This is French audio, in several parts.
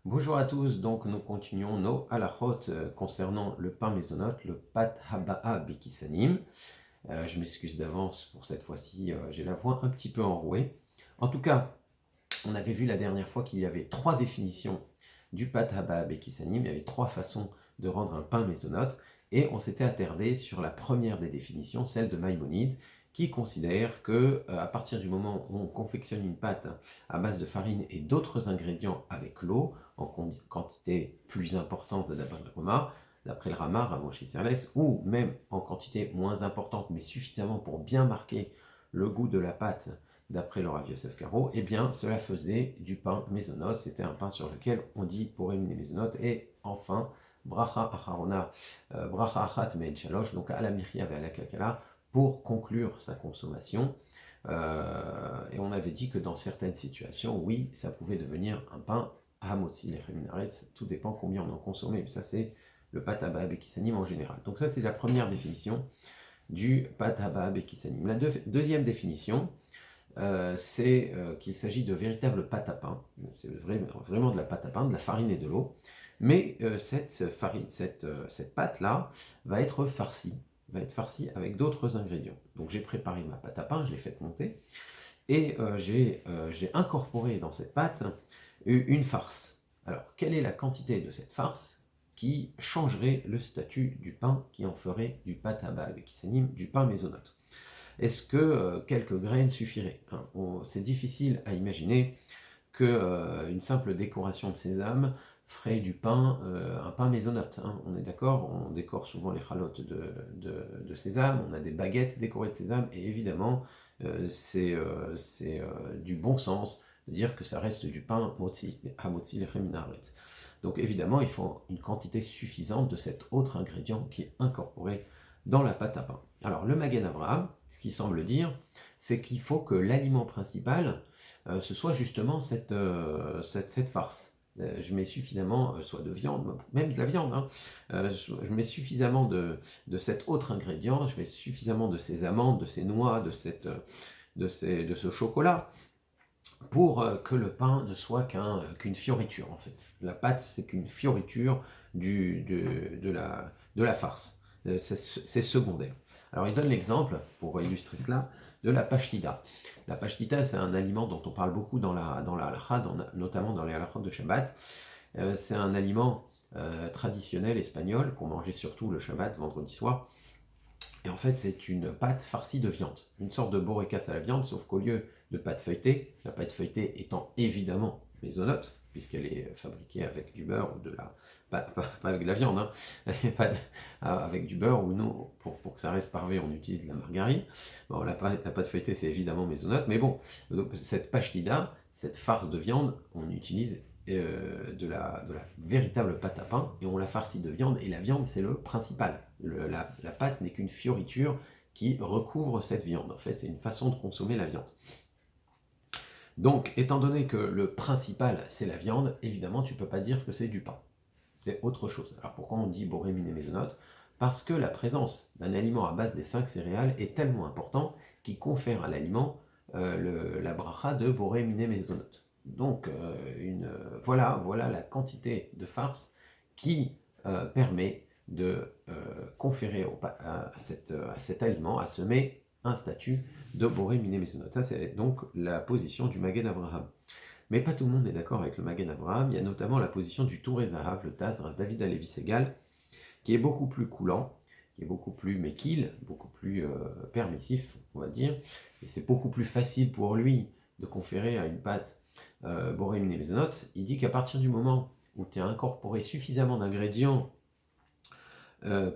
Bonjour à tous, donc nous continuons nos halachot concernant le pain mésonote, le pat haba'a bekisanim. Je m'excuse d'avance pour cette fois-ci, j'ai la voix un petit peu enrouée. En tout cas, on avait vu la dernière fois qu'il y avait trois définitions du pat haba'a bekisanim, il y avait trois façons de rendre un pain mésonote, et on s'était attardé sur la première des définitions, celle de Maïmonide, qui considère que à partir du moment où on confectionne une pâte à base de farine et d'autres ingrédients avec l'eau, en quantité plus importante d'après le Rama, Ramoshi Serles, ou même en quantité moins importante, mais suffisamment pour bien marquer le goût de la pâte, d'après le Rav Yosef Karo, eh bien cela faisait du pain mésonote, c'était un pain sur lequel on dit pour éliminer mésonote, et enfin, bracha acharona, bracha achat mein shalosh, donc à la miria et à la kakala, pour conclure sa consommation. Et on avait dit que dans certaines situations, oui, ça pouvait devenir un pain hamotzi lecheminaretz, tout dépend combien on en consommait. Mais ça, c'est le pat habab qui s'anime en général. Donc ça, c'est la première définition du pat habab qui s'anime. La deuxième définition, c'est qu'il s'agit de véritables pâte à pain. C'est vraiment de la pâte à pain, de la farine et de l'eau. Mais cette pâte-là va être farcie avec d'autres ingrédients. Donc j'ai préparé ma pâte à pain, je l'ai faite monter, et j'ai incorporé dans cette pâte une farce. Alors, quelle est la quantité de cette farce qui changerait le statut du pain, qui en ferait du pâte à bague, qui s'anime du pain mésonote? Est-ce que quelques graines suffiraient, hein? C'est difficile à imaginer qu'une simple décoration de sésame ferait du pain un pain mésonote, hein. On est d'accord, on décore souvent les chalotes de sésame, on a des baguettes décorées de sésame, et évidemment, c'est du bon sens de dire que ça reste du pain motzi, hamotzi lechem min haaretz. Donc évidemment, il faut une quantité suffisante de cet autre ingrédient qui est incorporé dans la pâte à pain. Alors le Magen Avraham, ce qu'il semble dire, c'est qu'il faut que l'aliment principal, ce soit justement cette farce. Je mets suffisamment, soit de viande, même de la viande, hein. Je mets suffisamment de cet autre ingrédient, je mets suffisamment de ces amandes, de ces noix, de ce chocolat, pour que le pain ne soit qu'une fioriture, en fait. La pâte, c'est qu'une fioriture de la farce. C'est secondaire. Alors, il donne l'exemple, pour illustrer cela, de la pashtida. La pashtida, c'est un aliment dont on parle beaucoup dans la halakha, notamment dans les halakhot de Shabbat. C'est un aliment traditionnel espagnol qu'on mangeait surtout le Shabbat, vendredi soir. Et en fait, c'est une pâte farcie de viande, une sorte de borékas à la viande, sauf qu'au lieu de pâte feuilletée, la pâte feuilletée étant évidemment mésonote, puisqu'elle est fabriquée avec du beurre ou de la... Pas avec de la viande, hein, avec du beurre, ou nous, pour que ça reste parfait, on utilise de la margarine. Bon, la pâte feuilletée, c'est évidemment mésonote, mais bon, donc, cette pashtida, cette farce de viande, on utilise de la véritable pâte à pain, et on la farcit de viande, et la viande, c'est le principal. La pâte n'est qu'une fioriture qui recouvre cette viande. En fait, c'est une façon de consommer la viande. Donc, étant donné que le principal, c'est la viande, évidemment, tu ne peux pas dire que c'est du pain. C'est autre chose. Alors, pourquoi on dit boré miné mésonote? Parce que la présence d'un aliment à base des 5 céréales est tellement important qu'il confère à l'aliment la bracha de boré miné mésonote. Donc, voilà la quantité de farce qui permet de conférer à cet aliment, à semer, un statut de boré miné mésonote. Ça, c'est donc la position du Magen Avraham. Mais pas tout le monde est d'accord avec le Magen Avraham. Il y a notamment la position du Touré Zahav, le Taz, Rav David Halevi Segal, qui est beaucoup plus coulant, qui est beaucoup plus méquille, beaucoup plus permissif, on va dire. Et c'est beaucoup plus facile pour lui de conférer à une pâte boré miné mésonote. Il dit qu'à partir du moment où tu as incorporé suffisamment d'ingrédients à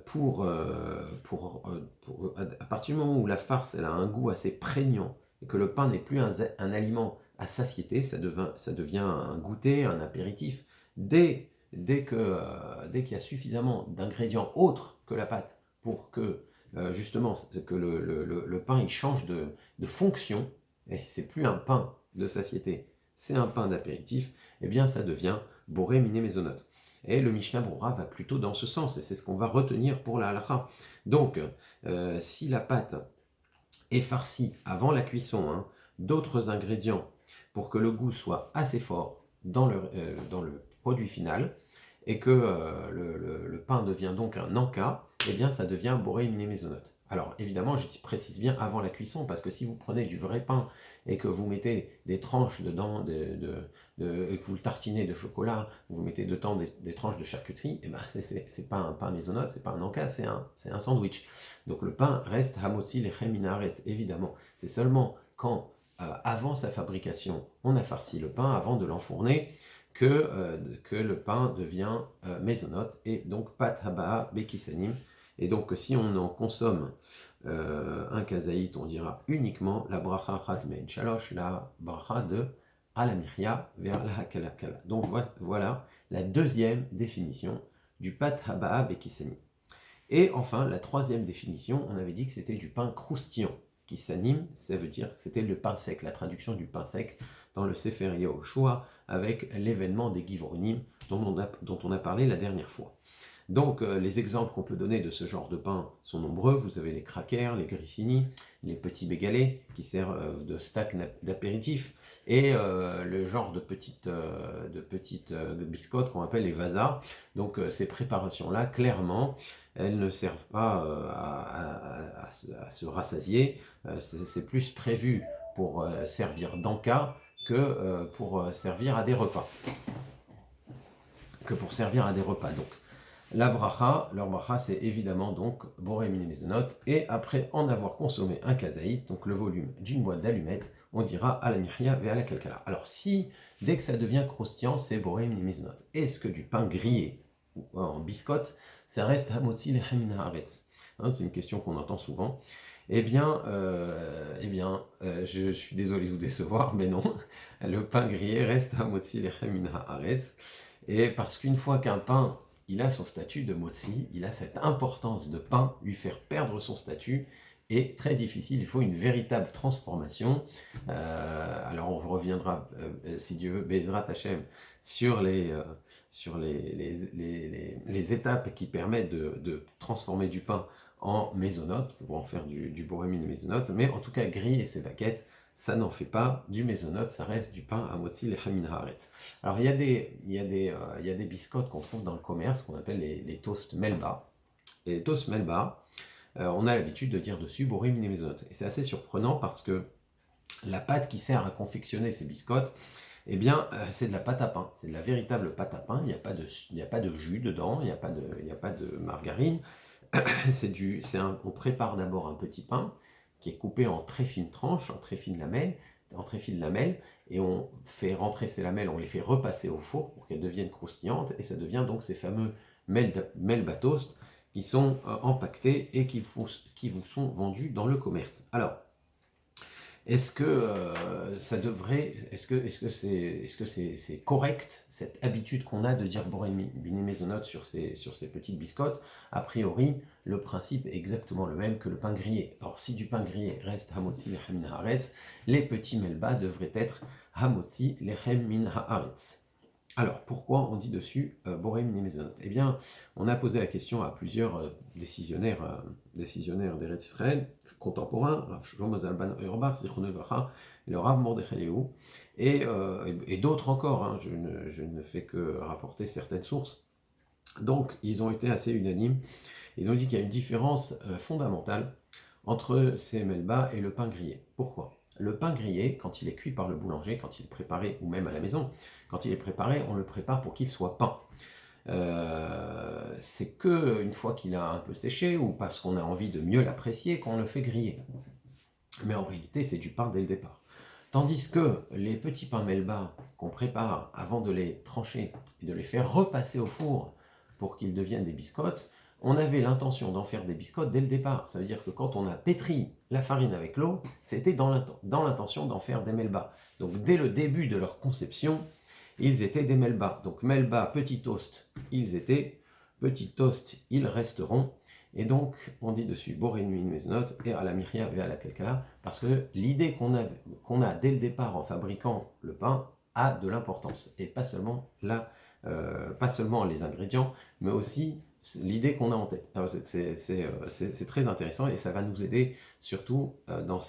partir du moment où la farce elle a un goût assez prégnant et que le pain n'est plus un aliment à satiété, ça devient un goûter, un apéritif. Dès qu'il y a suffisamment d'ingrédients autres que la pâte pour que justement que le pain il change de fonction, et c'est plus un pain de satiété, c'est un pain d'apéritif, eh bien ça devient boré miné mésonote. Et le Mishnah Brura va plutôt dans ce sens, et c'est ce qu'on va retenir pour la halakha. Donc, si la pâte est farcie avant la cuisson, hein, d'autres ingrédients pour que le goût soit assez fort dans le produit final, et que le pain devient donc un anka, eh bien ça devient boré miné mésonote. Alors évidemment, je précise bien avant la cuisson, parce que si vous prenez du vrai pain et que vous mettez des tranches dedans, et que vous le tartinez de chocolat, vous mettez dedans des tranches de charcuterie, eh ben c'est pas un pain mésonote, c'est pas un anka, c'est un sandwich. Donc le pain reste hamotzi lechem min haaretz, évidemment. C'est seulement quand, avant sa fabrication, on a farci le pain, avant de l'enfourner, que le pain devient mésonote, et donc pat haba bekisanim. Et donc si on en consomme un kazaït, on dira uniquement la bracha chat mein shalosh, la bracha de alamiria vers la hakalakala. Donc voilà la deuxième définition du pat haba bekisanim. Et enfin, la troisième définition, on avait dit que c'était du pain croustillant. Qui s'anime, ça veut dire c'était le pain sec, la traduction du pain sec dans le Sefer Yehoshua avec l'événement des Givronim dont on a parlé la dernière fois. Donc les exemples qu'on peut donner de ce genre de pain sont nombreux. Vous avez les crackers, les grissini, les petits bégalets qui servent de stack d'apéritif, et le genre de petites biscottes qu'on appelle les vasas. Donc ces préparations-là, clairement, elles ne servent pas à se rassasier. C'est plus prévu pour servir d'encas que pour servir à des repas. Donc la bracha, leur bracha, c'est évidemment donc boré miné mézonot, et après en avoir consommé un kazaït, donc le volume d'une boîte d'allumettes, on dira à la miria ve à la kalkala. Alors si, dès que ça devient croustillant, c'est boré miné mézonot, est-ce que du pain grillé ou en biscotte, ça reste hamotzi lechem min haaretz? C'est une question qu'on entend souvent. Eh bien, je suis désolé de vous décevoir, mais non, le pain grillé reste hamotzi lechem min haaretz, et parce qu'une fois qu'un pain il a son statut de motzi, il a cette importance de pain, lui faire perdre son statut est très difficile, il faut une véritable transformation. Alors on reviendra, si Dieu veut, Bezrat Hashem, sur les étapes qui permettent de transformer du pain en mésonote, pour en faire du boré miné mésonote, mais en tout cas griller ces baguettes, ça n'en fait pas du mésonote, ça reste du pain à motzi lechem min haaretz. Alors il y a des biscottes qu'on trouve dans le commerce, qu'on appelle les toasts melba. Et les toasts melba, on a l'habitude de dire dessus boré miné mésonote. Et c'est assez surprenant parce que la pâte qui sert à confectionner ces biscottes, eh bien, c'est de la pâte à pain, c'est de la véritable pâte à pain, il n'y a pas de jus dedans, il n'y a pas de margarine. On prépare d'abord un petit pain qui est coupé en très fines tranches, en très fines lamelles, et on fait rentrer ces lamelles, on les fait repasser au four pour qu'elles deviennent croustillantes, et ça devient donc ces fameux melba toast qui sont empaquetés et qui vous sont vendus dans le commerce. Alors, est-ce que c'est correct, cette habitude qu'on a de dire boré miné mésonote sur ces petites biscottes? A priori, le principe est exactement le même que le pain grillé. Alors si du pain grillé reste hamotzi lechem min haaretz, les petits melba devraient être hamotzi lechem min haaretz. Alors, pourquoi on dit dessus boré miné mésonote? Eh bien, on a posé la question à plusieurs décisionnaires d'Eretz Israël contemporains, Rav Shlomo Zalman Auerbach, Zichrono Livracha, et le Rav Mordechai Eliyahu, et d'autres encore, je ne fais que rapporter certaines sources. Donc, ils ont été assez unanimes. Ils ont dit qu'il y a une différence fondamentale entre ces melba et le pain grillé. Pourquoi? Le pain grillé, quand il est cuit par le boulanger, quand il est préparé, ou même à la maison, quand il est préparé, on le prépare pour qu'il soit peint. C'est que une fois qu'il a un peu séché, ou parce qu'on a envie de mieux l'apprécier, qu'on le fait griller. Mais en réalité, c'est du pain dès le départ. Tandis que les petits pains melba qu'on prépare avant de les trancher et de les faire repasser au four pour qu'ils deviennent des biscottes, on avait l'intention d'en faire des biscottes dès le départ. Ça veut dire que quand on a pétri la farine avec l'eau, c'était dans l'intention d'en faire des melba. Donc dès le début de leur conception, ils étaient des melba. Donc melba, petit toast, ils étaient, petit toast, ils resteront. Et donc on dit dessus boré miné mézonot et à la miria et à la kalkala, parce que l'idée qu'on a dès le départ en fabriquant le pain a de l'importance. Et pas seulement les ingrédients, mais aussi l'idée qu'on a en tête. Alors c'est très intéressant, et ça va nous aider surtout dans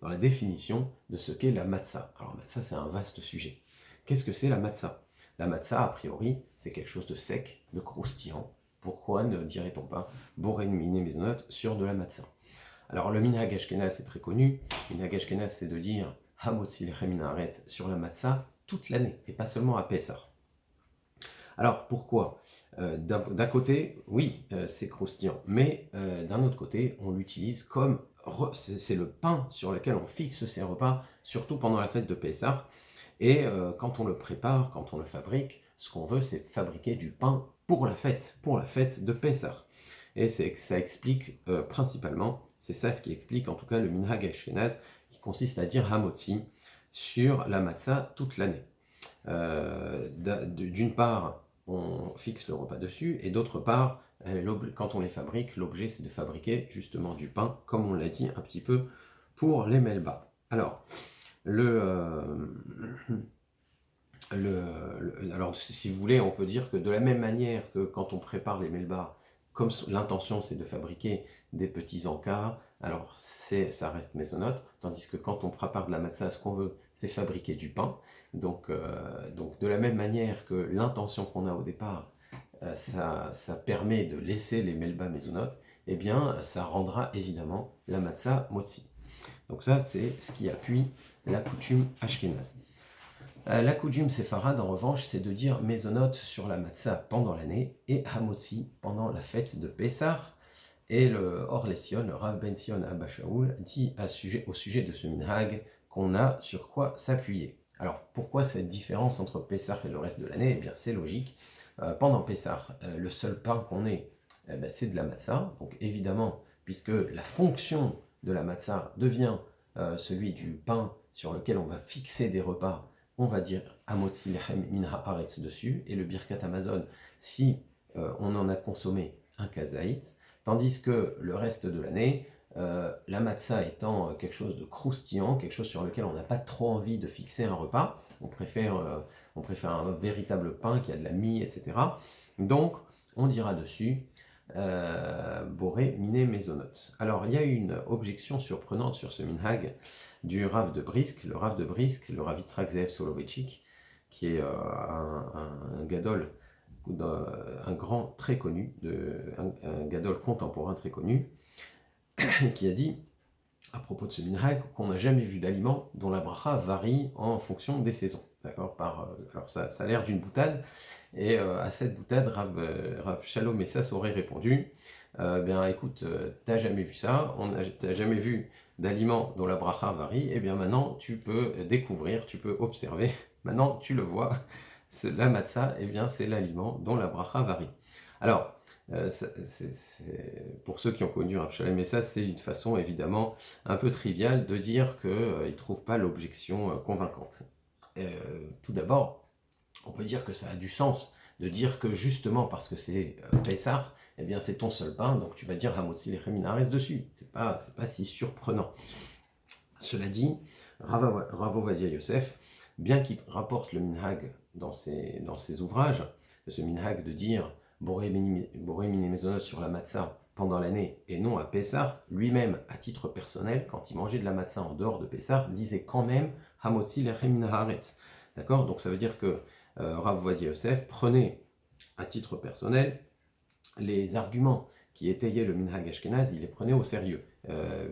dans la définition de ce qu'est la matzah. Alors la matzah, c'est un vaste sujet. Qu'est-ce que c'est la matzah? La matzah, a priori, c'est quelque chose de sec, de croustillant. Pourquoi ne dirait-on pas boré miné mezonot sur de la matzah? Alors le minhag ashkenaz c'est très connu. Le minhag ashkenaz c'est de dire hamotzi lechem min haaretz sur la matzah toute l'année et pas seulement à Pessah. Alors pourquoi? D'un côté, oui, c'est croustillant, mais d'un autre côté, on l'utilise comme c'est le pain sur lequel on fixe ses repas, surtout pendant la fête de Pessah. Et quand on le prépare, quand on le fabrique, ce qu'on veut, c'est fabriquer du pain pour la fête de Pessah. Et ça explique principalement, c'est ça ce qui explique en tout cas le minhag ashkenaz, qui consiste à dire hamotzi sur la matzah toute l'année. D'une part, on fixe le repas dessus, et d'autre part, quand on les fabrique, l'objet c'est de fabriquer justement du pain, comme on l'a dit un petit peu pour les melba. Alors, alors, si vous voulez, on peut dire que de la même manière que quand on prépare les melba, comme l'intention c'est de fabriquer des petits encas, alors ça reste mésonote, tandis que quand on prépare de la matzah, ce qu'on veut, c'est fabriquer du pain. Donc de la même manière que l'intention qu'on a au départ, ça permet de laisser les melba mésonotes, eh bien ça rendra évidemment la matzah motzi. Donc ça, c'est ce qui appuie la coutume ashkénaze. La coutume séfarade, en revanche, c'est de dire mésonote sur la matzah pendant l'année et hamotzi pendant la fête de Pessah. Et le Or Lesion, le Rav Ben Sion Abba Shaul, dit au sujet de ce minhag qu'on a sur quoi s'appuyer. Alors, pourquoi cette différence entre Pessah et le reste de l'année? Eh bien, c'est logique. Pendant Pessah, le seul pain qu'on ait, c'est de la matzah. Donc, évidemment, puisque la fonction de la matzah devient celui du pain sur lequel on va fixer des repas, on va dire Hamotzi lechem min haaretz dessus, et le Birkat Hamazon, si on en a consommé un kazaït, tandis que le reste de l'année, la matzah étant quelque chose de croustillant, quelque chose sur lequel on n'a pas trop envie de fixer un repas, on préfère un véritable pain qui a de la mie, etc. Donc, on dira dessus boré miné mezonot. Alors, il y a une objection surprenante sur ce minhag du Rav de Brisk, le Rav Yitzhak Zeev Soloveitchik, qui est un gadol, un grand très connu, un gadol contemporain très connu, qui a dit à propos de ce minhag qu'on n'a jamais vu d'aliment dont la bracha varie en fonction des saisons. D'accord? Alors ça a l'air d'une boutade, et à cette boutade, Rav Shalom Messas aurait répondu bien écoute, t'as jamais vu ça, t'as jamais vu d'aliments dont la bracha varie, et bien maintenant tu peux découvrir, tu peux observer, maintenant tu le vois, la matzah, eh bien c'est l'aliment dont la bracha varie. Alors, pour ceux qui ont connu Rav Shalom Messas, c'est une façon évidemment un peu triviale de dire qu'ils ne trouvent pas l'objection convaincante. Tout d'abord, on peut dire que ça a du sens de dire que justement parce que c'est Pessah, eh bien c'est ton seul pain, donc tu vas dire Hamotzi lechem min haaretz dessus. C'est pas si surprenant. Cela dit, Rav Ovadia Yosef, bien qu'il rapporte le minhag dans ses ouvrages, ce minhag de dire boré miné mezonot sur la matzah pendant l'année et non à Pessah, lui-même, à titre personnel, quand il mangeait de la matzah en dehors de Pessah, disait quand même Hamotzi lechem min haaretz. D'accord? Donc ça veut dire que Rav Ovadia Yosef prenait à titre personnel les arguments qui étayaient le minhag ashkenaz, il les prenait au sérieux.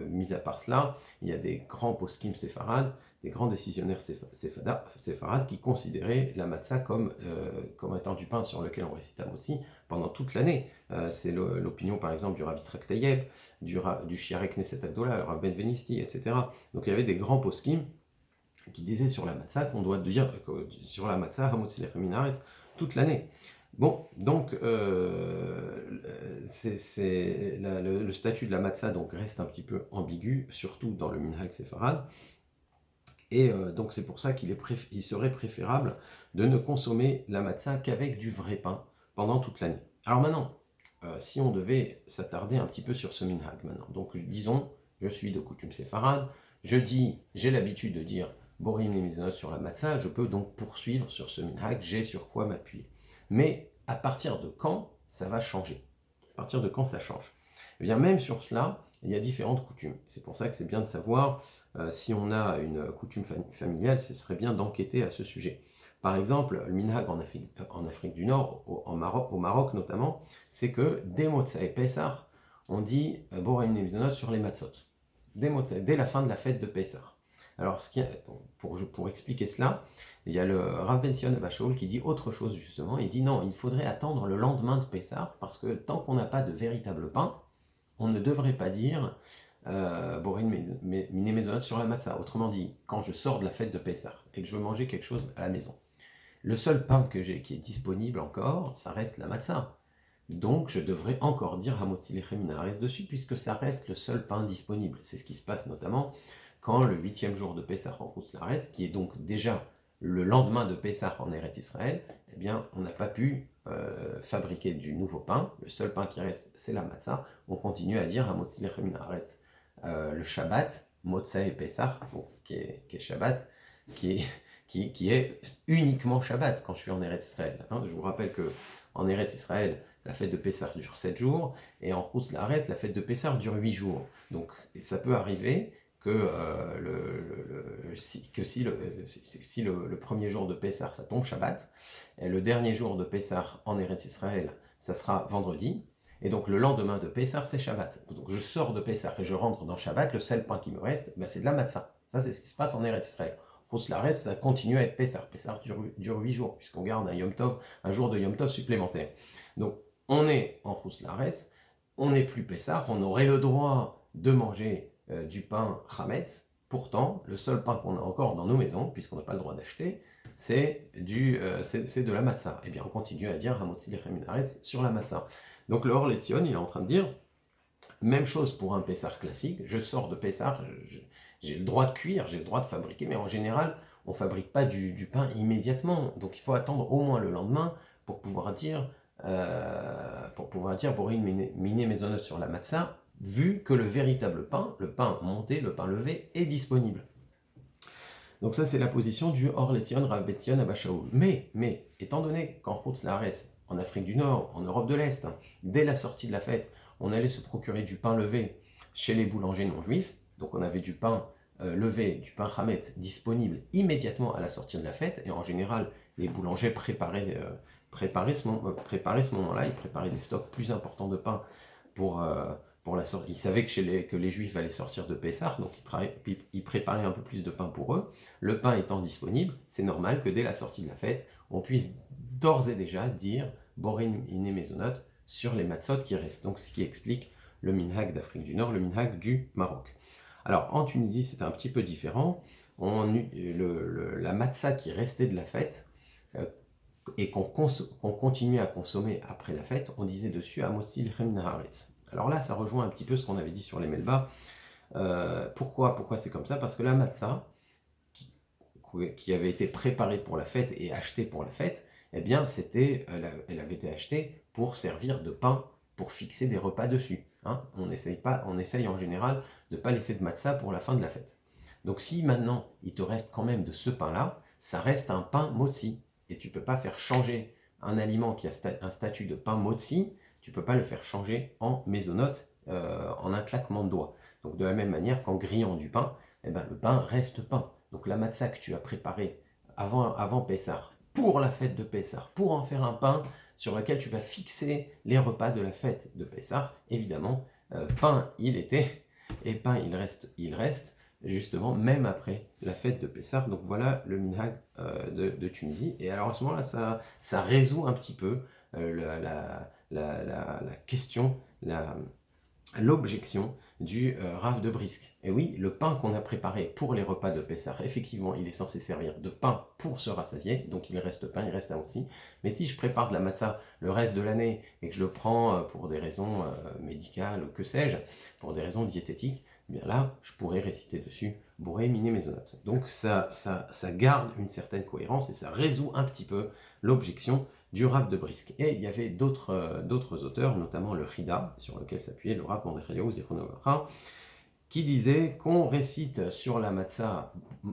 Mis à part cela, il y a des grands poskim séfarades, des grands décisionnaires séfarades qui considéraient la matzah comme étant du pain sur lequel on récite Hamotzi pendant toute l'année. C'est l'opinion par exemple du Rav Yitzhak Tayeb, du Shiarei Knesset Agdola, le Rav Ben Venisti, etc. Donc il y avait des grands poskim qui disaient sur la matzah qu'on doit dire sur la matzah Hamotzi lechem min haaretz toute l'année. Bon, donc le statut de la matzah donc, reste un petit peu ambigu, surtout dans le minhag séfarade, et donc c'est pour ça qu'il serait préférable de ne consommer la matzah qu'avec du vrai pain pendant toute l'année. Alors maintenant, si on devait s'attarder un petit peu sur ce minhag maintenant, donc disons, je suis de coutume séfarade, j'ai l'habitude de dire borim les mizanot sur la matzah, je peux donc poursuivre sur ce minhag, j'ai sur quoi m'appuyer. Mais à partir de quand ça va changer? À partir de quand ça change? Eh bien, même sur cela, il y a différentes coutumes. C'est pour ça que c'est bien de savoir si on a une coutume familiale, ce serait bien d'enquêter à ce sujet. Par exemple, le minhag en Afrique du Nord, au Maroc notamment, c'est que dès Motsai Pessah, on dit Boraim Mizonot sur les matzot. Dès la fin de la fête de Pessah. Alors, pour expliquer cela, il y a le Rav Ben Sion Abba Shaul qui dit autre chose justement. Il dit non, il faudrait attendre le lendemain de Pessah parce que tant qu'on n'a pas de véritable pain, on ne devrait pas dire Borin Miné Mezonot sur la matzah. Autrement dit, quand je sors de la fête de Pessah et que je veux manger quelque chose à la maison, le seul pain que j'ai qui est disponible encore, ça reste la matzah. Donc je devrais encore dire Hamotzi Lechem Minares dessus puisque ça reste le seul pain disponible. C'est ce qui se passe notamment quand le 8e jour de Pessah en Chutz Laaretz, qui est donc déjà le lendemain de Pessah en Eretz Israël, eh bien on n'a pas pu fabriquer du nouveau pain. Le seul pain qui reste, c'est la matzah. On continue à dire Hamotzi Lechem Minares. Le Shabbat, Motsai Pessah, qui est Shabbat, qui est uniquement Shabbat quand je suis en Eretz Israël. Je vous rappelle que en Eretz Israël, la fête de Pessah dure 7 jours, et en Chutz Laaretz, la fête de Pessah dure 8 jours. Donc ça peut arriver que, si le premier jour de Pessah, ça tombe Shabbat, et le dernier jour de Pessah en Eretz Israël, ça sera vendredi, et donc le lendemain de Pessah, c'est Shabbat. Donc je sors de Pessah et je rentre dans Shabbat, le seul pain qui me reste, c'est de la matzah. Ça, c'est ce qui se passe en Eretz Israël. Chutz Laaretz, ça continue à être Pessah. Pessah dure 8 jours, puisqu'on garde un jour de Yom Tov supplémentaire. Donc on est en Chutz Laaretz, on n'est plus Pessah, on aurait le droit de manger du pain Chametz. Pourtant, le seul pain qu'on a encore dans nos maisons, puisqu'on n'a pas le droit d'acheter, c'est de la matzah. Et bien on continue à dire Hamotzi Lechem Minaretz sur la matzah. Donc le Or Letzion, il est en train de dire, même chose pour un Pessah classique, je sors de Pessah, j'ai le droit de cuire, j'ai le droit de fabriquer, mais en général, on ne fabrique pas du pain immédiatement. Donc il faut attendre au moins le lendemain pour pouvoir dire Borin Miné Mezonot sur la matzah, vu que le véritable pain, le pain monté, le pain levé, est disponible. Donc ça, c'est la position du Or Letzion, Rav Ben Sion Abba Shaul. Mais, étant donné qu'en Chutz Laaretz, en Afrique du Nord, en Europe de l'Est, dès la sortie de la fête, on allait se procurer du pain levé chez les boulangers non juifs, donc on avait du pain levé, du pain Chametz disponible immédiatement à la sortie de la fête, et en général, les boulangers préparaient ce moment-là, ils préparaient des stocks plus importants de pain pour la sortie. Ils savaient que les juifs allaient sortir de Pessah, donc ils préparaient un peu plus de pain pour eux. Le pain étant disponible, c'est normal que dès la sortie de la fête, on puisse d'ores et déjà dire Borin Miné Mezonot sur les matzot qui restent. Donc ce qui explique le minhag d'Afrique du Nord, le minhag du Maroc. Alors en Tunisie, c'était un petit peu différent. La matzah qui restait de la fête et qu'on continuait à consommer après la fête, on disait dessus Hamotzi Lechem Minaretz. Alors là, ça rejoint un petit peu ce qu'on avait dit sur les melba. Pourquoi c'est comme ça? Parce que la matzah, qui avait été préparée pour la fête et achetée pour la fête, eh bien, elle avait été achetée pour servir de pain, pour fixer des repas dessus. On essaye en général de ne pas laisser de matzah pour la fin de la fête. Donc si maintenant, il te reste quand même de ce pain-là, ça reste un pain motzi. Et tu ne peux pas faire changer un aliment qui a un statut de pain motzi, tu ne peux pas le faire changer en mésonote en un claquement de doigts. Donc de la même manière qu'en grillant du pain, le pain reste pain. Donc la matzah que tu as préparée avant Pessah, pour la fête de Pessah, pour en faire un pain sur lequel tu vas fixer les repas de la fête de Pessah, évidemment, pain il était, et pain il reste, justement, même après la fête de Pessah. Donc voilà le minhag de Tunisie. Et alors à ce moment-là, ça résout un petit peu la question, l'objection du Rav de Brisk. Et oui, le pain qu'on a préparé pour les repas de Pessah, effectivement, il est censé servir de pain pour se rassasier, donc il reste pain, il reste un aussi. Mais si je prépare de la matzah le reste de l'année et que je le prends pour des raisons médicales ou que sais-je, pour des raisons diététiques, eh bien là, je pourrais réciter dessus Bourré, Miné, Mezonot. Donc ça garde une certaine cohérence et ça résout un petit peu l'objection du Rav de Brisk. Et il y avait d'autres auteurs, notamment le Chida, sur lequel s'appuyait le Rav Mordechai Zichrono Livracha, qui disait qu'on récite sur la matzah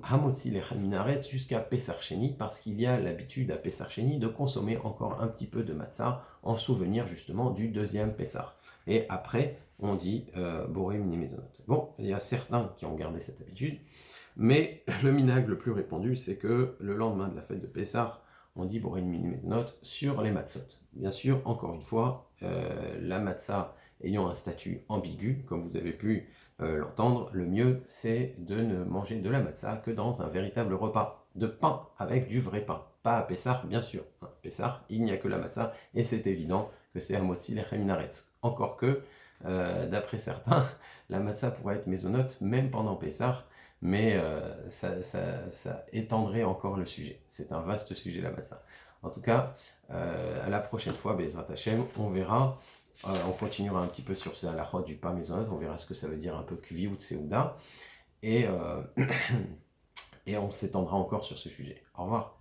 Hamotzi Lechem Minaretz jusqu'à Pessar Sheni, parce qu'il y a l'habitude à Pessar Sheni de consommer encore un petit peu de matzah en souvenir justement du deuxième Pessar. Et après, on dit Boré Mini Maisonot. Bon, il y a certains qui ont gardé cette habitude, mais le minhag le plus répandu, c'est que le lendemain de la fête de Pessah, on dit Boré Mini Maisonot sur les matzot. Bien sûr, encore une fois, la matzah ayant un statut ambigu, comme vous avez pu l'entendre, le mieux c'est de ne manger de la matzah que dans un véritable repas de pain avec du vrai pain. Pas à Pessah, bien sûr. Hein. Pessah, il n'y a que la matzah, et c'est évident que c'est Hamotzi Lechem Minaretz. Encore que, d'après certains, la matzah pourrait être mésonote même pendant Pessah, mais ça étendrait encore le sujet. C'est un vaste sujet la matzah. En tout cas, à la prochaine fois, Bezrat Hashem, on verra. On continuera un petit peu sur la halachot du pain mésonote, on verra ce que ça veut dire un peu kviut seuda, et, et on s'étendra encore sur ce sujet. Au revoir.